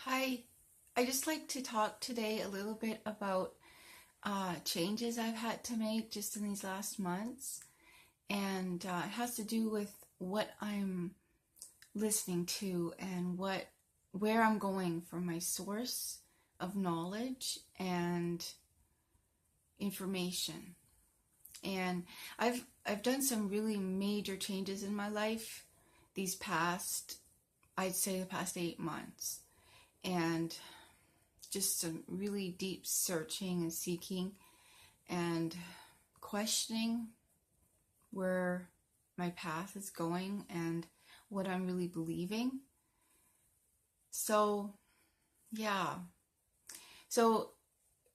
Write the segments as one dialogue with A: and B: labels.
A: Hi, I just like to talk today a little bit about changes I've had to make just in these last months, and it has to do with what I'm listening to and where I'm going for my source of knowledge and information. And I've done some really major changes in my life these past, I'd say the past 8 months, and just some really deep searching and seeking and questioning where my path is going and what I'm really believing. So, yeah. So,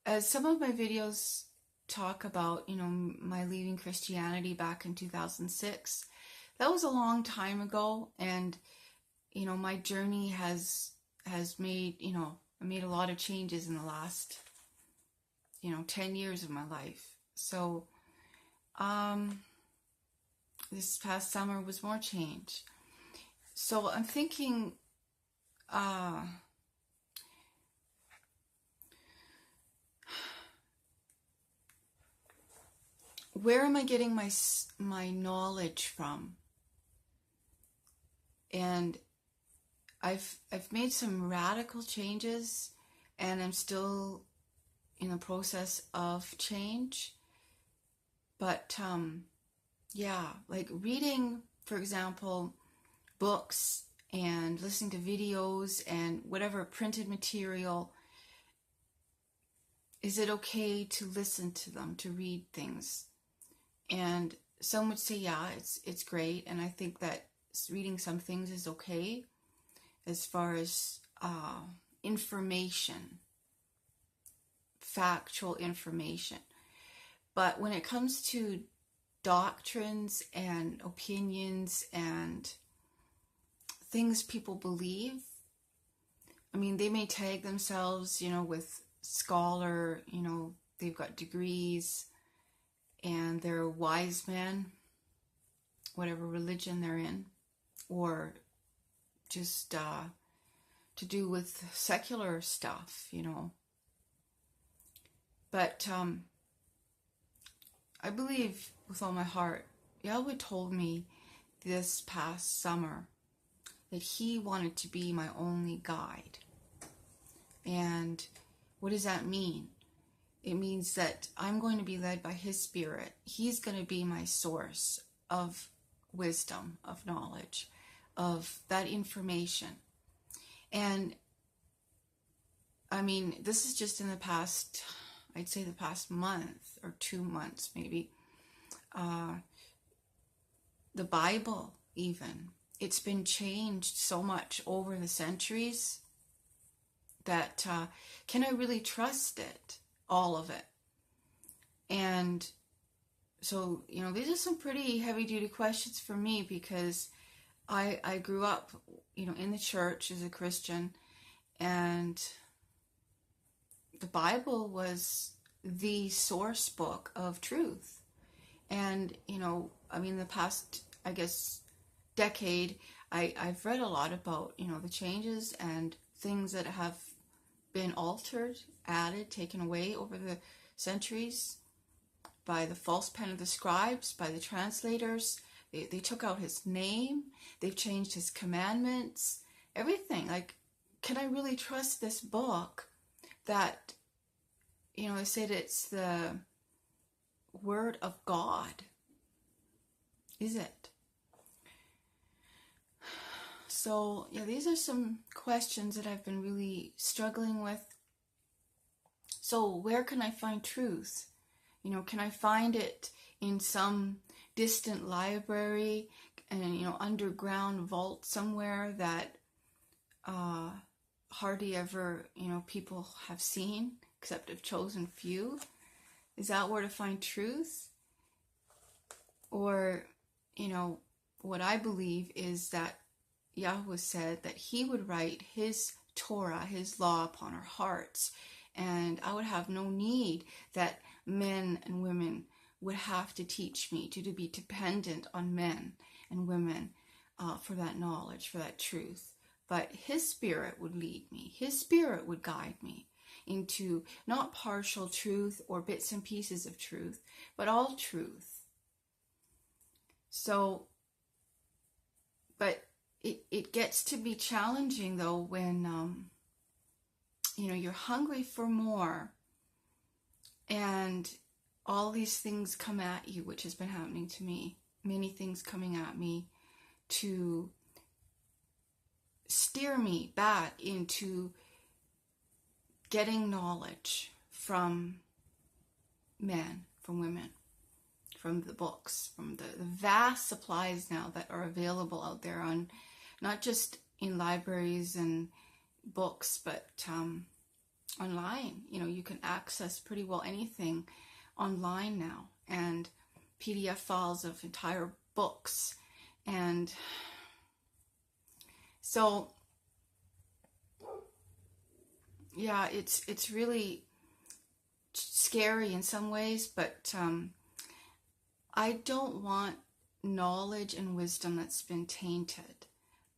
A: as some of my videos talk about, my leaving Christianity back in 2006, that was a long time ago, and my journey has made, I made a lot of changes in the last 10 years of my life. So, this past summer was more change. So I'm thinking, where am I getting my knowledge from? And I've made some radical changes, and I'm still in the process of change. But yeah, like reading, for example, books and listening to videos and whatever printed material, is it okay to listen to them, to read things? And some would say, yeah, it's great, and I think that reading some things is okay as far as information, factual information. But when it comes to doctrines and opinions and things people believe, I mean, they may tag themselves, with scholar, they've got degrees and they're wise men, whatever religion they're in, or just to do with secular stuff, But I believe with all my heart, Yahweh told me this past summer that He wanted to be my only guide. And what does that mean? It means that I'm going to be led by His Spirit. He's going to be my source of wisdom, of knowledge, of that information. And I mean, this is just in the past, I'd say the past month or 2 months maybe. The Bible, even, it's been changed so much over the centuries that can I really trust it, all of it? And so, these are some pretty heavy-duty questions for me, because I grew up, in the church as a Christian, and the Bible was the source book of truth. And, the past, I guess, decade, I've read a lot about, the changes and things that have been altered, added, taken away over the centuries by the false pen of the scribes, by the translators. They took out His name. They've changed His commandments, everything. Like, can I really trust this book that, they said it's the Word of God? Is it? So, yeah, these are some questions that I've been really struggling with. So, where can I find truth? Can I find it in some distant library and, underground vault somewhere that hardly ever, people have seen, except a chosen few? Is that where to find truth? Or, what I believe is that Yahweh said that He would write His Torah, His law upon our hearts, and I would have no need that men and women would have to teach me to be dependent on men and women for that knowledge, for that truth. but His Spirit would lead me. His Spirit would guide me into not partial truth or bits and pieces of truth, but all truth. So, but it gets to be challenging though when, you're hungry for more and all these things come at you, which has been happening to me, many things coming at me to steer me back into getting knowledge from men, from women, from the books, from the vast supplies now that are available out there on not just in libraries and books, but online. You can access pretty well anything online now, and PDF files of entire books. And so, yeah, it's really scary in some ways, but I don't want knowledge and wisdom that's been tainted.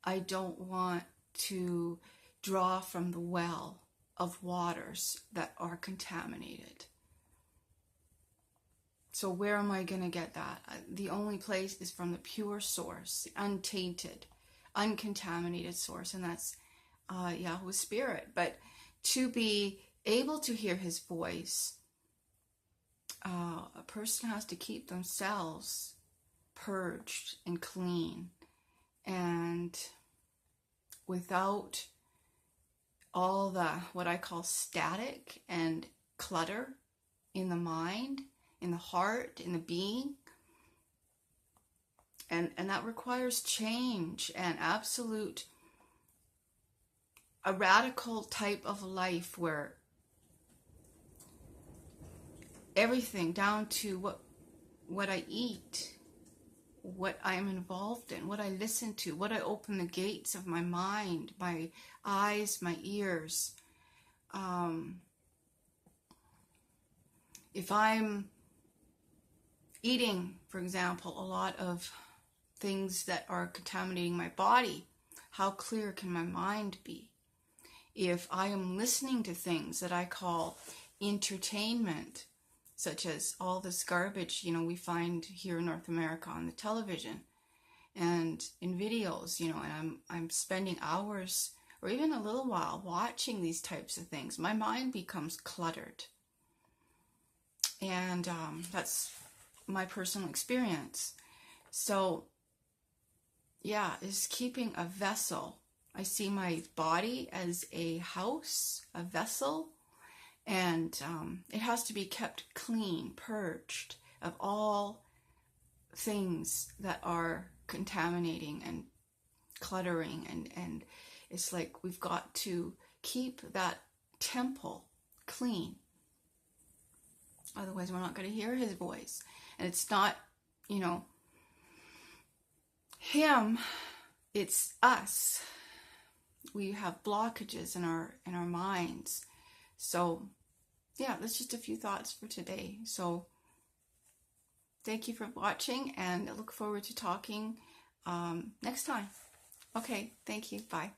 A: I don't want to draw from the well of waters that are contaminated. So where am I going to get that? The only place is from the pure source, the untainted, uncontaminated source, and that's Yahweh's Spirit. But to be able to hear His voice, a person has to keep themselves purged and clean, and without all the what I call static and clutter in the mind, in the heart, in the being. And that requires change and a radical type of life where everything down to what I eat, what I am involved in, what I listen to, what I open the gates of my mind, my eyes, my ears. If I'm eating, for example, a lot of things that are contaminating my body, how clear can my mind be? If I am listening to things that I call entertainment, such as all this garbage, we find here in North America on the television and in videos, and I'm spending hours or even a little while watching these types of things, my mind becomes cluttered. And that's my personal experience. So, yeah, is keeping a vessel. I see my body as a house, a vessel, and it has to be kept clean, purged of all things that are contaminating and cluttering. And it's like we've got to keep that temple clean. Otherwise, we're not going to hear His voice. And it's not, Him, it's us. We have blockages in our minds. So, yeah, that's just a few thoughts for today. So, thank you for watching, and I look forward to talking next time. Okay, thank you. Bye.